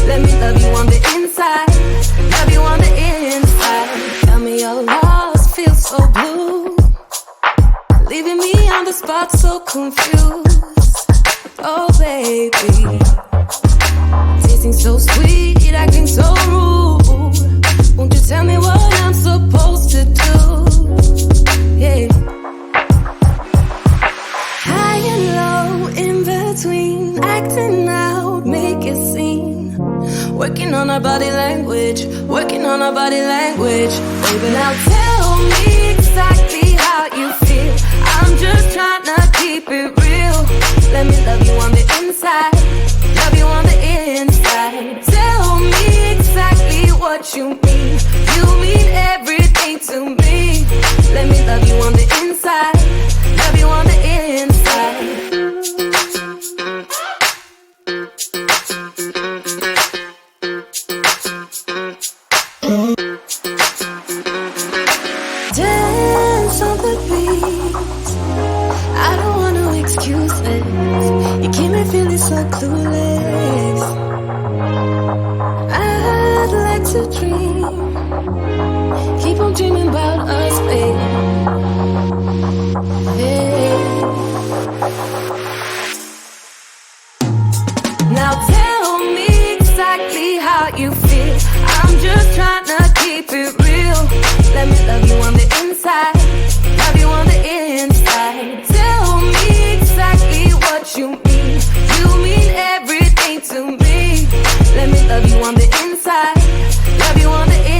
Let me love you on the inside. Love you on the inside. Tell me you're lost, feel so blue. Leaving me on the spot so confused. Oh baby, tasting so sweet, acting so rude. Won't you tell me what I'm supposed to do? Yeah. High and low, in between, acting out, make a scene. Working on our body language, working on our body language. Baby, now tell me exactly how you feel. I'm just trying to keep it real. Let me love you on the inside, love you on the inside. Tell me exactly what you mean. You mean everything to me. Let me love you on the inside, love you on the inside. Dance on the beat. I don't want no excuses. You keep me feeling so clueless. I'd like to dream. Keep on dreaming about us, babe. Yeah. Now tell me exactly how you feel. I'm just trying to keep it real. Let me love you on the inside, love you on the inside. Tell me exactly what you mean. You mean everything to me. Let me love you on the inside, love you on the inside.